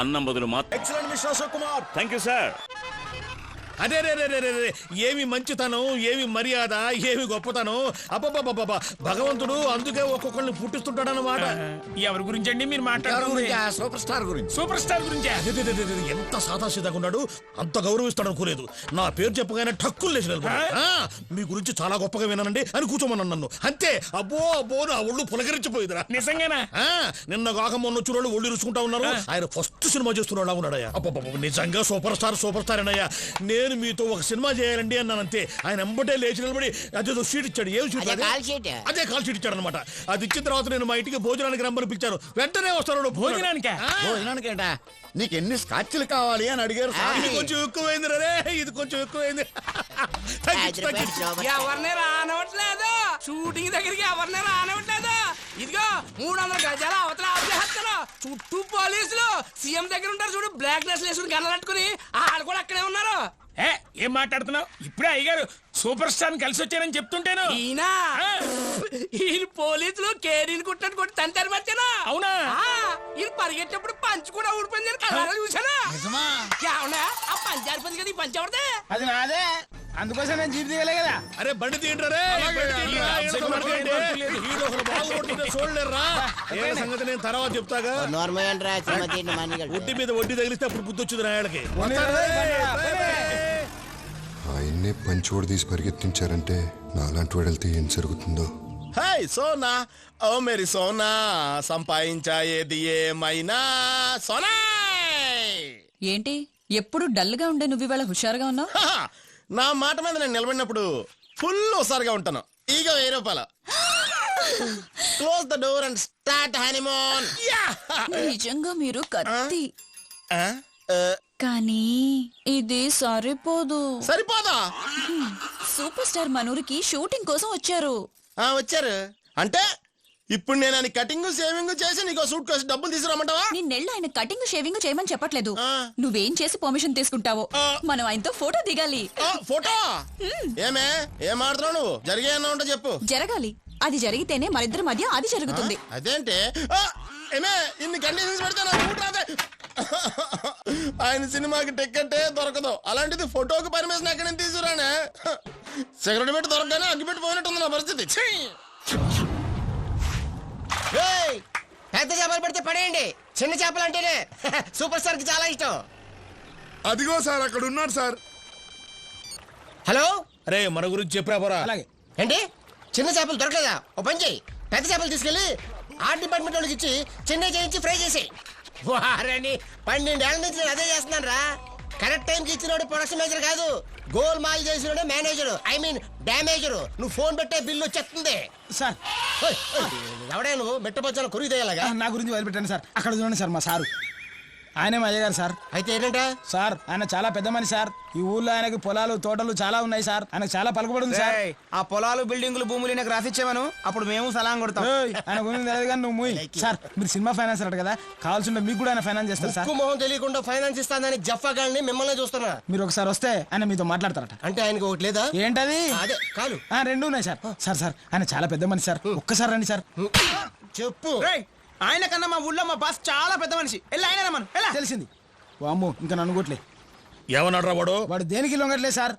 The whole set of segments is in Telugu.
అన్నం బదులు excellent mister Ashok Kumar. Thank you sir. అదే రే రే రే రే రే, ఏమి మంచితనం, ఏమి మర్యాద, ఏమి గొప్పతనం. అబ్బబ్బబ్బబ్బ, భగవంతుడు అందుకే ఒక్కొక్కరిని పుట్టిస్తుంటాడన్నమాట. ఎవరి గురించి అండి మీరు మాట్లాడుతుంది? సూపర్ స్టార్ గురించి. సూపర్ స్టార్ గురించి. ఎంత సాదాసీదాగా ఉన్నాడు, అంత గౌరవిస్తాడు అనుకోలేదు. నా పేరు చెప్పగానే ఠక్కులు లేచి నిలబడ్డాడు. మీ గురించి చాలా గొప్పగా విన్నానండి అని కూర్చోమన్నాను నన్ను. అంతే. అబ్బో అబ్బో, నా ఒళ్ళు పులకరించిపోయిందిరా. నిజంగానా? నిన్న కాక మొన్న వచ్చిన వాళ్ళు ఒళ్ళు రుచుకుంటా ఉన్నారు. ఆయన ఫస్ట్ సినిమా చేస్తున్నాడు ఉన్నాడయ్యా. అబ్బబ్బ, నిజంగా సూపర్ స్టార్ అన్నయ్యా. నేను మీతో ఒక సినిమా చేయాలండి అన్నాను. అంతే. ఆయన ఎంబటే లేచి నిలబడి అదేదో షీట్ ఇచ్చాడు. ఏం షీట్? అదే కాల్ షీట్ ఇచ్చాడు అనమాట. అది ఇచ్చిన తర్వాత నేను మా ఇంటికి భోజనానికి రమ్మని పిలిచాను. వెంటనే వస్తాను. భోజనానికా? నీకు ఎన్ని స్కాచ్లు కావాలి అని అడిగారు. ఇది కొంచెం ఎక్కువైంది రే, ఇది కొంచెం ఎక్కువైంది. ఎవరిని రానవట్లేదు, షూటింగ్ దగ్గరికి ఎవరిని రానవట్లేదు. ఇదిగో 300 గజాల అవతల ఆపేస్తారు. చుట్టూ పోలీసులు సీఎం దగ్గర ఉంటారు చూడు, బ్లాక్ డ్రెస్ వేసుకుని గన్నలట్టుకుని వాళ్ళు కూడా అక్కడే ఉన్నారు. ఏం మాట్లాడుతున్నావు? ఇప్పుడే అయ్యగారు సూపర్ స్టార్ కలిసి వచ్చారని చెప్తుంటేను. ఈయన పోలీసులు కేడీని కుట్టినట్టు కొట్టి తంటారు మధ్యనా. అవునా? ఈయన పరిగెట్టేప్పుడు పంచి కూడా ఊడిపోయింది కలరా చూసానా? ఏమన్నా ఆ పంచి ఆడిపోయింది కదా, ఈ పంచి ఎవరిదే? అది నాదే, అందుకోసం నేను జీప్ దిగలే కదా. అరే బండి తీయండి. చూడలేరా సంగతి నేను తర్వాత చెప్తాగా. ఒడ్డి మీద వడ్డీ తగిలిస్తే అప్పుడు బుద్ధి వచ్చింది రాయలకి. ఆయన్నే పంచోడు తీసి పరిగెత్తించారంటే నాలాంటి వాడు వెళ్తే ఏం జరుగుతుందో. హాయ్ సోనా, ఓ మేరీ సోనా, సంపాదించాయేది ఏమైనా సోనా. ఏంటి ఎప్పుడు డల్ గా ఉండే నువ్వు ఇవాళ హుషారుగా ఉన్నావు? నా మాట మీద నేను నిలబడినప్పుడు ఫుల్ హుషారుగా ఉంటాను. ఈగ 1000 రూపాయలు. Close the door and start honeymoon. నిజంగా మీరు కత్తి, కానీ ఇది సరిపోదు. సరిపోదా? సూపర్ స్టార్ మనూరికి షూటింగ్ కోసం వచ్చారు. వచ్చారు అంటే ఇప్పుడు నేను ఆయన కటింగ్ షేవింగ్ చేసి నీకు సూట్ కేసు డబ్బులు తీసుకురామంటావా? నిన్నెళ్ళి ఆయన కటింగ్ షేవింగ్ చేయమని చెప్పట్లేదు. నువ్వేం చేసి పర్మిషన్ తీసుకుంటావో. మనం ఆయనతో ఫోటో దిగాలి. ఫోటో? ఏం ఆడుతున్నావు నువ్వు? జరిగే ఉంటే చెప్పు. జరగాలి. అది జరిగితేనే మరిద్దరి మధ్య అది జరుగుతుంది. అదేంటే ఏమే ఇన్ని కండిషన్స్ పెడితే నాకు ఊట రాదే. ఆయన సినిమాకి టికెట్టే దొరకదు, అలాంటిది ఫోటోకి పర్మిషన్ ఎక్కడి నుంచి తీసుకురానే? సిగరెట్ పెట్టి దొరకగానే అగ్గి పెట్టి పోయినట్టుంది నా పరిస్థితి. పెద్ద చేపలు పెడితే పడేయండి, చిన్న చేపలు అంటేనే సూపర్ స్టార్ కి చాలా ఇష్టం. అదిగో సార్ అక్కడ ఉన్నారు సార్. హలో, అరే మన గురించి చెప్పరా పోరా. అలాగే. ఏంటి చిన్న చేపలు దొరకలేదా? ఓ పని చెయ్యి, పెద్ద చేపలు తీసుకెళ్లి ఆర్ట్ డిపార్ట్మెంట్ వాళ్ళకి ఇచ్చి చెన్నై చేయించి ఫ్రై చేసి. వారని 12 ఏళ్ల నుంచి నేను అదే చేస్తున్నాను రా. కరెక్ట్ టైంకి ఇచ్చినోడు ప్రొడక్షన్ మేనేజర్ కాదు, గోల్ మాల్ చేసినోడే మేనేజర్, ఐ మీన్ డామేజర్. నువ్వు ఫోన్ పెట్టే బిల్లు వచ్చేస్తుంది సార్. ఎవడే నువ్వు మెట్టపచ్చాను కురుగు తేయాలగా? నా గురించి వదిలిపెట్టాను సార్. అక్కడ చూడండి సార్, మా సారు. ఆయనే మా అయ్యగారు సార్. అయితే ఏంటంటే సార్ ఆయన చాలా పెద్ద మనిషి సార్. ఈ ఊర్లో ఆయనకి పొలాలు తోటలు చాలా ఉన్నాయి సార్. ఆయనకు చాలా పలుకుబడి ఉంది సార్. ఆ పొలాలు బిల్డింగులు భూములు నాకు రాసిచ్చామను, అప్పుడు మేము సలాం కొడతాం. ఆయన గురించి తెలియదు కానీ నువ్వు మూయ్. సార్ మీరు సినిమా ఫైనాన్స్ అన్నట్టు కదా, కావాల్సింటే మీకు కూడా ఆయన ఫైనాన్స్ చేస్తారు సార్. మొహం తెలియకుండా ఫైనాన్స్ ఇస్తానని జఫాగాళ్ళని మిమ్మల్ని చూస్తున్నా. మీరు ఒకసారి వస్తే ఆయన మీతో మాట్లాడతారట. అంటే ఆయనకి ఒకటి లేదా? ఏంటది? అదే కాలు. 2 ఉన్నాయి సార్. సార్ సార్ ఆయన చాలా పెద్ద మనిషి సార్. ఒక్కసారి రండి సార్. చెప్పు. ఆయన కన్నా మా ఊళ్ళో మా బాస్ చాలా పెద్ద మనిషి. ఆయన మనం ఎలా తెలిసింది? వామ్మో, ఇంకా నన్ను కొట్లే. ఏమన్నాడు వాడు? వాడు దేనికి లొంగట్లే సార్.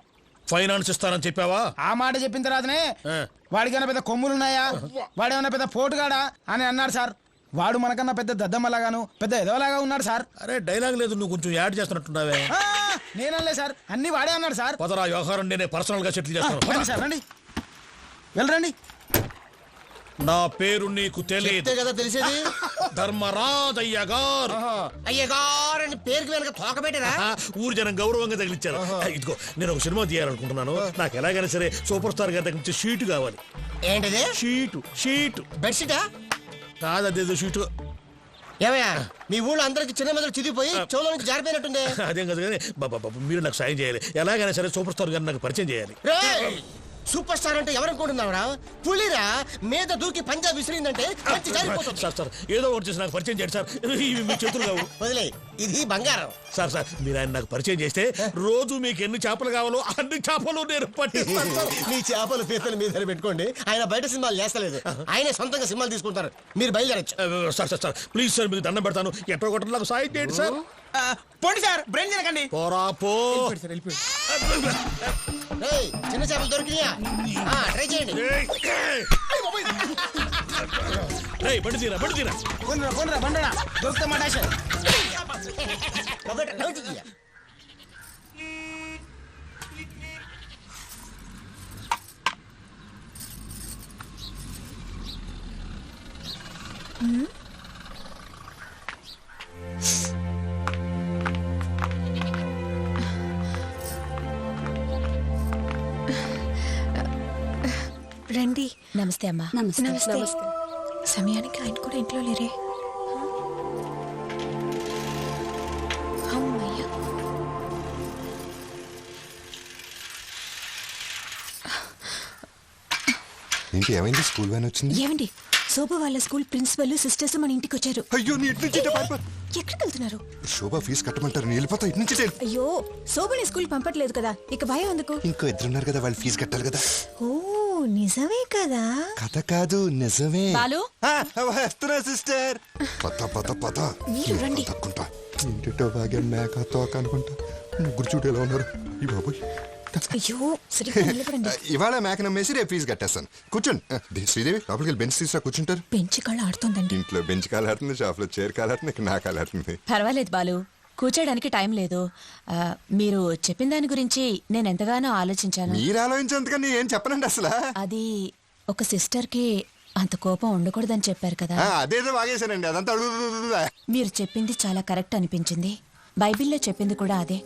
ఫైనాన్స్ ఇస్తానని చెప్పావా? ఆ మాట చెప్పిన తర్వాతనే వాడికైనా పెద్ద కొమ్ములున్నాయా, వాడేమన్నా పెద్ద పోటుగాడా అని అన్నాడు సార్. వాడు మనకన్నా పెద్ద దద్దమ్మలాగాను పెద్ద ఎదవలాగా ఉన్నాడు సార్. అరే డైలాగ్ లేదు, నువ్వు కొంచెం యాడ్ చేస్తున్నట్టున్నావే. నేనలే సార్, అన్ని వాడే అన్నాడు సార్. పదరా వ్యవహారం నేనే పర్సనల్ గా సెటిల్ చేస్తాను. సార్ రండి, వెళ్ళరండి. నా పేరు నీకు తెలియదు కదా తెలిసేది. ధర్మరాజ్ అయ్యగారు. అయ్యగారు అని పేరుకి వెనక తోక పెట్టరా? ఊరు జనం గౌరవంగా తగిలిచ్చారు. ఇదిగో నేను ఒక సినిమా తీయాలనుకుంటున్నాను. నాకు ఎలాగైనా సరే సూపర్ స్టార్ గారి దగ్గర నుంచి షీట్ కావాలి. ఏంటది? షీటు బెడ్షీటా? కాదు, అదేదో షీటు. ఏమయ్యా మీ ఊళ్ళో అందరికి చిన్న మెదడు చిదిగిపోయి చెవులో నుంచి జారిపోయినట్టుంది. అదేం కాదు కానీ బాబా మీరు నాకు సాయం చేయాలి. ఎలాగైనా సరే సూపర్ స్టార్ గారిని నాకు పరిచయం చేయాలి. సూపర్ స్టార్ అంటే ఎవరనుకుంటున్నావురా? పులిరా. మీద దూకి పంజాబ్ విసిరిందంటే మంచి జారిపోతుంది. సార్ ఏదో ఒకటి చేసి నాకు పరిచయం చేయండి సార్. ఇవి మీ చేతులు కావు. వదిలే, ఇది బంగారం. సార్ మీరు ఆయన నాకు పరిచయం చేస్తే రోజు మీకు ఎన్ని చేపలు కావాలో అన్ని చేపలు నేను పట్టిస్తాను సార్. మీ చేపలు పీతలు మీ దగ్గర పెట్టుకోండి. ఆయన బయట సినిమాలు చేస్తలేదు, ఆయనే సొంతంగా సినిమాలు తీసుకుంటారు. మీరు బయలుదేరచ్చు. సార్ ప్లీజ్ సార్ మీకు దండం పెడతాను. ఎట్టో కొట్ట నాకు సాయం చేయండి సార్. పోండి సార్, బ్రెయిన్ తినకండి. పోరా పో. ఏయ్, చిన్న చేపలు దొరికినాయా? ట్రై చేయండి. బండి తీరా. కొనరా బండరా దొరికితే మటాష. ఒకటి నవ్వుతూ తీయ. రండి. నమస్తే అమ్మా. నమస్తే. సమయానికి ఆయన కూడా ఇంట్లో లేరే. అమ్మయ్య. ఏంటి ఏమైంది? స్కూల్ వ్యాన్ వచ్చింది. ఏమండి, శోభ వాళ్ళ స్కూల్ ప్రిన్సిపల్ సిస్టర్స్ మన ఇంటికి వచ్చారు. అయ్యో నీ ఇటు నుంచి ఎక్కడికి వెళ్తున్నారు? శోభ ఫీజు కట్టమంటారు, నీ వెళ్ళిపోతా ఇటు నుంచి. అయ్యో, శోభని స్కూల్ పంపట్లేదు కదా, ఇక భయం ఎందుకు? ఇంకో ఇద్దరున్నారు కదా, వాళ్ళు ఫీజు కట్టాలి కదా. ఓ నిజమే కదా. కథ కాదు నిజమే. బాలు, వస్తున్నా సిస్టర్. పత మీరు రండి. తక్కుంటా ఇంటితో బాగా మేక తోక అనుకుంటా. ముగ్గురు చూడు ఎలా ఉన్నారు ఈ బాబోయ్. అయ్యో, సరిగ్గా నిలబడండి. ఇవాళ మేక నమ్మేసి రేపు ఫీజు కట్టేస్తాను. కూర్చోండి. శ్రీదేవి లోపలికి వెళ్ళి బెంచ్ తీసుకురా, కూర్చుంటారు. పెంచి కళ్ళు ఆడుతోందండి. ఇంట్లో బెంచ్ కాలాడుతుంది, షాప్ లో చైర్ కాలాడుతుంది, ఇక్కడ నా కాలాడుతుంది. పర్వాలేదు బాలు, కూర్చోడానికి టైం లేదు. మీరు చెప్పిన దాని గురించి నేను ఎంతగానో ఆలోచించాను. మీరు ఆలోచించేందుకని ఏం చెప్పనండి అసలు. అది ఒక సిస్టర్ కి అంత కోపం ఉండకూడదని చెప్పారు కదా. అదేదో వాగేశానండి, అదంతా అడుగుతుందా. మీరు చెప్పింది చాలా కరెక్ట్ అనిపించింది. బైబిల్లో చెప్పింది కూడా అదే.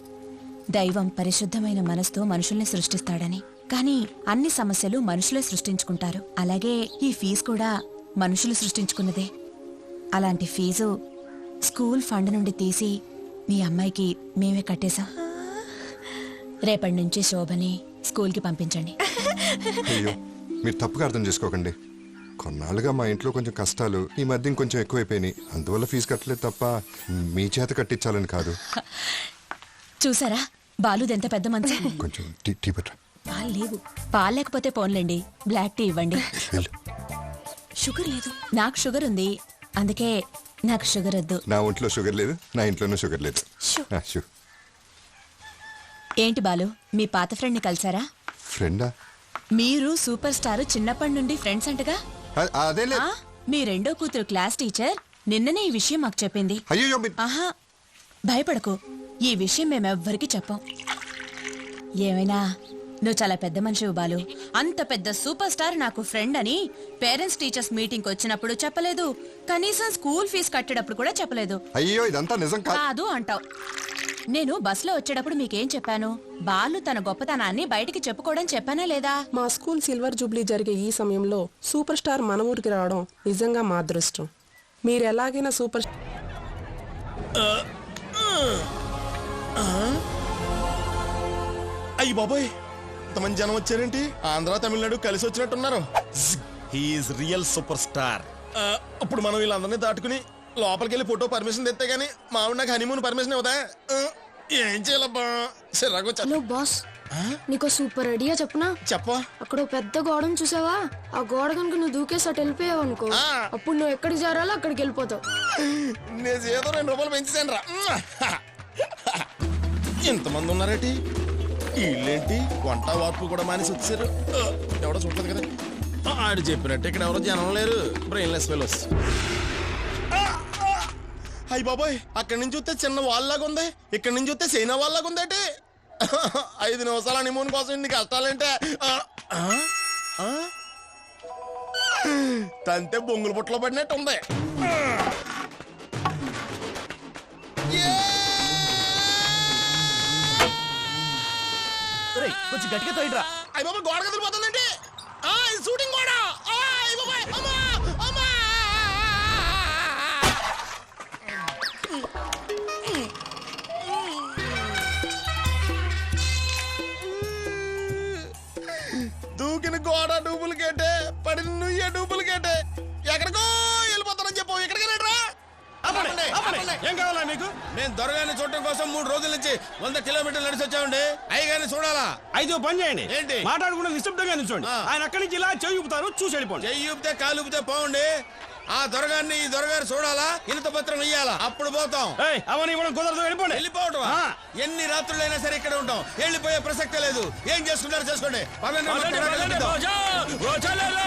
దైవం పరిశుద్ధమైన మనసుతో మనుషుల్ని సృష్టిస్తాడని. కానీ అన్ని సమస్యలు మనుషులే సృష్టించుకుంటారు. అలాగే ఈ ఫీజు కూడా మనుషులు సృష్టించుకున్నదే. అలాంటి ఫీజు స్కూల్ ఫండ్ నుండి తీసి మీ అమ్మాయికి మేమే కట్టేశాం. రేపటి నుంచి శోభని స్కూల్కి పంపించండి. అయ్యో, మీరు తప్పుగా అర్థం చేసుకోకండి. కొన్నాళ్ళుగా మా ఇంట్లో కొంచెం కష్టాలు, ఈ మధ్య ఇంకొంచెం ఎక్కువైపోయినాయి. అందువల్ల ఫీజు కట్టలేదు తప్ప మీ చేత కట్టించాలని కాదు. చూసారా బాలుది ఎంత పెద్ద మనసు. కొంచెం టీ బట్రా. పాలు లేవు. పాలు లేకపోతే పోన్లేండి, బ్లాక్ టీ ఇవ్వండి. షుగర్ లేదు. నాకు షుగర్ ఉంది, అందుకే నాకు షుగర్ వద్దు. నా ఒంట్లో షుగర్ లేదు, నా ఇంట్లోనూ షుగర్ లేదు. ఏంటి బాలు, మీ పాత ఫ్రెండ్ ని కలిసారా? ఫ్రెండా? మీరు సూపర్ స్టార్ చిన్నప్పటి నుండి ఫ్రెండ్స్ అంటగా. అదే లేదు. మీ రెండో కూతురు క్లాస్ టీచర్ నిన్ననే ఈ విషయం మాకు చెప్పింది. అయ్యో, ఆహా, భయపడకు, ఈ విషయం మేమెవ్వరికి చెప్పం. ఏమైనా నువ్వు చాలా పెద్ద మనిషివి బాలు. అంత పెద్ద సూపర్ స్టార్ నాకు ఫ్రెండ్ అని పేరెంట్స్ టీచర్స్ మీటింగ్ వచ్చినప్పుడు చెప్పలేదు, కనీసం స్కూల్ ఫీజు కట్టేటప్పుడు కూడా చెప్పలేదు. అయ్యో, ఇదంతా నిజం కాదు అంటావు. నేను బస్ లో వచ్చేటప్పుడు మీకేం చెప్పాను? బాలు తన గొప్పతనాన్ని బయటికి చెప్పుకోవడం చెప్పానా లేదా? మా స్కూల్ సిల్వర్ జూబ్లీ జరిగే ఈ సమయంలో సూపర్ స్టార్ మన ఊరికి రావడం నిజంగా మా అదృష్టం. మీరు ఎలాగైనా సూపర్ అయ్యి బాబోయ్, ఇంతమంది జనం వచ్చారేంటి? ఆంధ్ర తమిళనాడు కలిసి వచ్చినట్టున్నారు. He's real super star. అప్పుడు మనం వీళ్ళందరినీ దాటుకుని లోపలికి వెళ్ళి ఫోటో పర్మిషన్ తెస్తే గానీ మావిడ నాకు హనీమూన్ పర్మిషన్ ఇవ్వదా? ఏం చేయాలబ్బా? హలో బాస్, నీకు సూపర్ ఐడియా చెప్పనా? చెప్పా. అక్కడ పెద్ద గోడను చూసావా? ఆ గోడ కనుక నువ్వు దూకేసి అటు వెళ్ళిపోయావు అనుకో, అప్పుడు నువ్వు ఎక్కడికి చేరాలో అక్కడికి వెళ్ళిపోతావు. నేను ఏదో 2 రూపాయలు పెంచేసాను రా. ఎంతమంది ఉన్నారేటి? వీళ్ళేంటి వంట వార్పు కూడా మానేసి వచ్చారు? ఎవడో చూడలేదు కదా. ఆడు చెప్పినట్టు ఇక్కడ ఎవరో జనం లేరు. Brainless fellows. అయ్యి బాబాయ్, అక్కడి నుంచి చూస్తే చిన్న వాళ్ళలాగా ఉంది, ఇక్కడి నుంచి చూస్తే చైనా వాళ్ళలాగా ఉందేటి. 5 నిమిషాలు హనీమూన్ కోసం ఇన్ని కష్టాలంటే తంతే బొంగులు పుట్టలో పడినట్టు ఉంది. కొంచెం గట్టిగా తోయిడ్రా. అయ్య బాబా, గోడ కదిలిపోతుందండి. షూటింగ్ గోడ. మేము దొరగారిని చూడటం కోసం 3 రోజుల నుంచి 100 కిలోమీటర్లు నడిచి వచ్చామండి. అయ్యగారిని చూడాలా? అయితే పని చేయండి, ఏంటి? మాట్లాడకుండా నిశ్శబ్దంగా నిల్చోండి. ఆయన అక్కడి నుంచి ఇలా చెయ్యి ఊపుతారు, చూసి వెళ్ళిపోండి. చెయ్యి ఊపితే కాలు ఊపితే పోండి. ఆ దొరగారిని ఈ దొరగారు చూడాలా, ఇంత పత్రం ఇయ్యాలా, అప్పుడు పోతాం. అవన్నీ ఇవ్వడం కుదరదు, వెళ్ళిపోండి. వెళ్ళిపోవటం ఎన్ని రాత్రులైనా సరే ఇక్కడ ఉంటాం. వెళ్ళిపోయే ప్రసక్తే లేదు. ఏం చేసుకుంటారో చేసుకోండి.